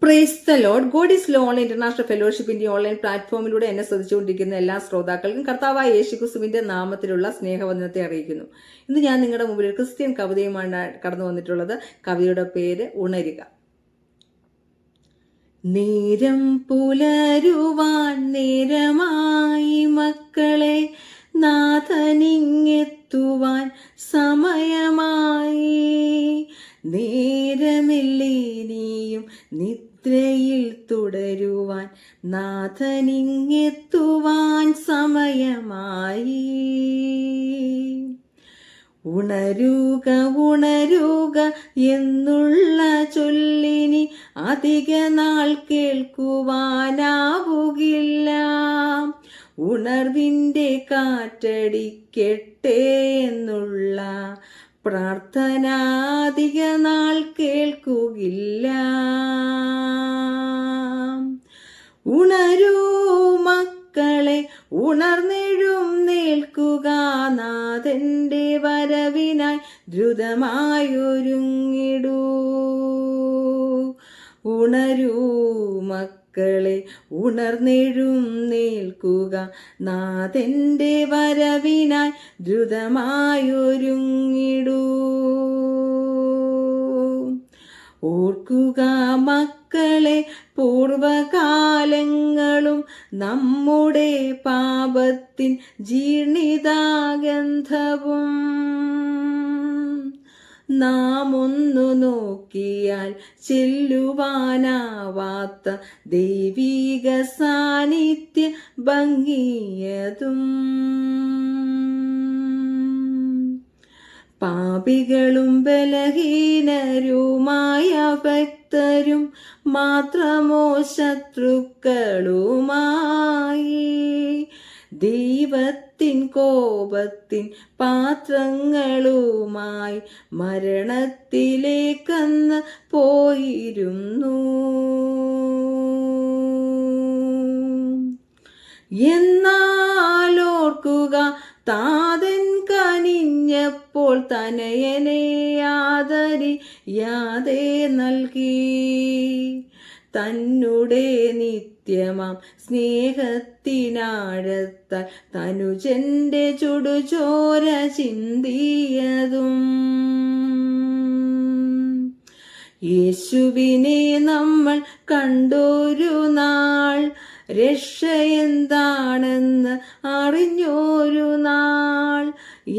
Price the Lord. God is love online international ഫെലോഷിപ്പിന്റെ online പ്ലാറ്റ്ഫോമിലൂടെ എന്നെ ശ്രദ്ധിച്ചുകൊണ്ടിരിക്കുന്ന എല്ലാ ശ്രോതാക്കൾക്കും കർത്താവായ യേശുക്രിസ്തുവിന്റെ നാമത്തിലുള്ള സ്നേഹവന്ദനത്തെ അറിയിക്കുന്നു. ഇന്ന് ഞാൻ നിങ്ങളുടെ മുമ്പിൽ ഒരു ക്രിസ്ത്യൻ കവിതയുമാണ് കടന്നു വന്നിട്ടുള്ളത്. കവിതയുടെ പേര് ഉണരുക. നേരം പുലരുവാൻ നേരമായി മക്കളെ, നാഥനിങ്ങെത്തുവാൻ സമയമായി. നേരമില്ലേനിയും നിദ്രയിൽ തുടരുവാൻ, നാഥനിങ്ങെത്തുവാൻ സമയമായി. ഉണരുക ഉണരുക എന്നുള്ള ചൊല്ലിനി അധിക നാൾ കേൾക്കുവാനാവുകില്ല. ഉണർവിൻ്റെ കാറ്റടിക്കട്ടെ എന്നുള്ള പ്രാർത്ഥന അധിക നാൾ കേൾക്കുകില്ല. ഉണരൂ മക്കളെ, ഉണർന്നെഴുന്നേൽക്കുക, നാഥന്റെ വരവിനായി ദ്രുതമായൊരുങ്ങിടൂ. ഉണരൂ മക്കളെ, ഉണർന്നെഴുന്നേൽക്കുക, നാഥന്റെ വരവിനായി ദ്രുതമായൊരുങ്ങിടൂ. ഓർക്കുക മക്കളെ, പൂർവകാലങ്ങളും നമ്മുടെ പാപത്തിൻ ജീർണിതാഗന്ധവും. നാം ഒന്നു നോക്കിയാൽ ചെല്ലുവാനാവാത്ത ദൈവിക സാന്നിധ്യ ഭംഗിയതും. പാപികളും ബലഹീനരുമായ ഭക്തരും മാത്രമോ ശത്രുക്കളുമായി ദൈവത്തിൻ കോപത്തിൻ പാത്രങ്ങളുമായി മരണത്തിലേക്കന്ന് പോയിരുന്നു. എന്നാലോർക്കുക, താതൻ കനിഞ്ഞപ്പോൾ തനയനെ ആദരിയാതെ നൽകി. തന്നുടെ നിത്യമാം സ്നേഹത്തിനാഴത്താൽ തനുജന്റെ ചുടുചോര ചിന്തിയതും. യേശുവിനെ നമ്മൾ കണ്ടൊരു നാൾ, രക്ഷ എന്താണെന്ന് അറിഞ്ഞൊരു നാൾ.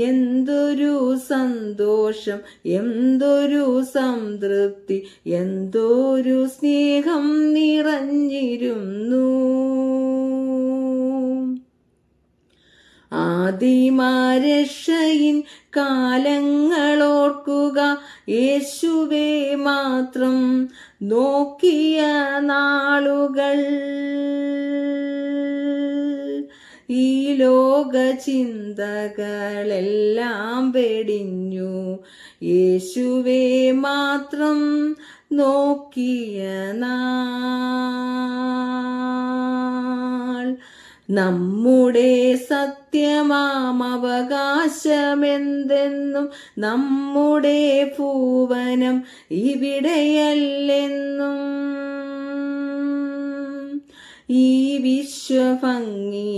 എന്തൊരു സന്തോഷം, എന്തൊരു സംതൃപ്തി, എന്തൊരു സ്നേഹം നിറഞ്ഞിരുന്നു. ആദിമരക്ഷയിൻ കാലങ്ങളോർക്കുക, യേശുവേ മാത്രം നോക്കിയ നാളുകൾ. ഈ ലോക ചിന്തകളെല്ലാം വെടിഞ്ഞു, യേശുവേ മാത്രം നോക്കിയ നാൾ. നമ്മുടെ സത്യമാം അവകാശമെന്തെന്നും നമ്മുടെ ഭുവനം ഇവിടെയല്ലെന്നും ഈ വിശ്വഭംഗി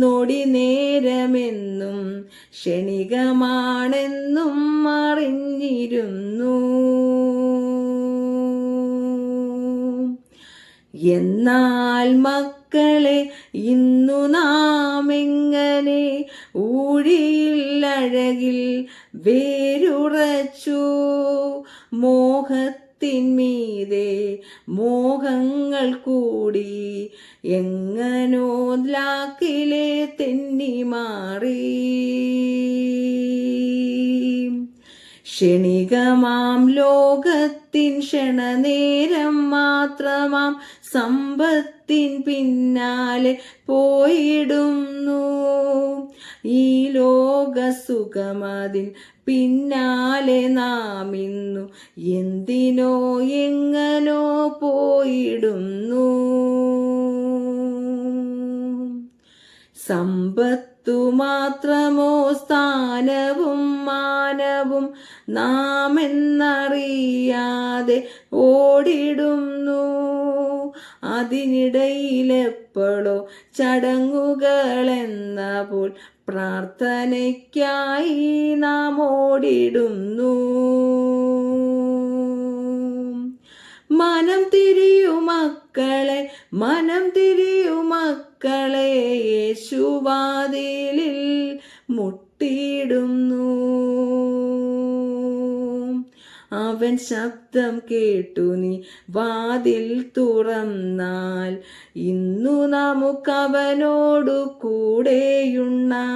നൊടി നേരമെന്നും ക്ഷണികമാണെന്നും അറിഞ്ഞിരുന്നു. എന്നാൽ മക്കളെ, ഇന്നു നാം എങ്ങനെ ഊഴിയിൽ അഴകിൽ വേരുറച്ചു. മോഹത്തിന്മീതെ മോഹങ്ങൾ കൂടി എങ്ങനോ ലാക്കിലെ തെന്നി മാറി. ക്ഷണികമാം ലോകത്തിൻ ക്ഷണനേരം മാത്രമാം സമ്പത്തിൻ പിന്നാലെ പോയിടുന്നു. ഈ ലോക സുഖമതിൻ പിന്നാലെ നാം ഇന്നു എന്തിനോ എങ്ങനോ പോയിടുന്നു. സമ്പത്തു മാത്രമോ സ്ഥാനവും മാനവും നാം എന്നറിയാതെ ഓടിടുന്നു. അതിനിടയിലെപ്പോഴോ ചടങ്ങുകളെന്ന പോൽ പ്രാർത്ഥനയ്ക്കായി നാം ഓടിടുന്നു. മനം തിരിയൂ മക്കളെ, മനം തിരിയൂ മക്കളെ, യേശുവാതിലിൽ മുട്ടിയിടുന്നു. അവൻ ശബ്ദം കേട്ടു നീ വാതിൽ തുറന്നാൽ ഇന്നു നമുക്കവനോടു കൂടെയുണ്ണാം.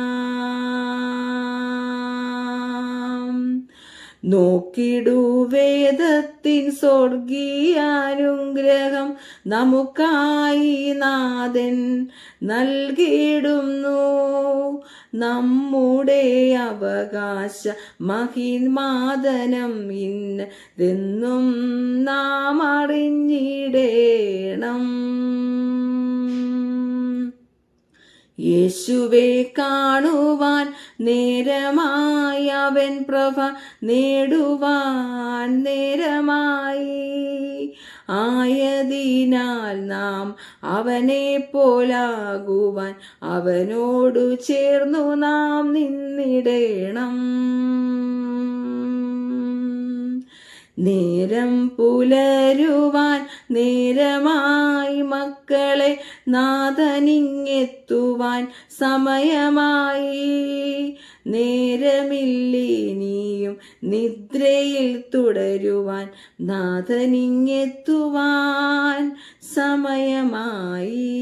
നോക്കിടൂ വേദത്തിൻ സ്വർഗീയാനുഗ്രഹം നമുക്കായി നാഥൻ നൽകിയിടുന്നു. നമ്മുടെ അവകാശ മഹിമാദനം ഇന്നതെന്നും നാം അറിഞ്ഞിടേണം. യേശുവെ കാണുവാൻ നേരമായി, അവൻ പ്രഭ നേടുവാൻ നേരമായി. ആയതിനാൽ നാം അവനെ പോലാകുവാൻ അവനോടു ചേർന്നു നാം നിന്നിടേണം. നേരം പുലരുവാൻ നേരമായി മക്കളെ, നാഥനിങ്ങെത്തുവാൻ സമയമായി. നേരമില്ലിനിയും നിദ്രയിൽ തുടരുവാൻ, നാഥനിങ്ങെത്തുവാൻ സമയമായി.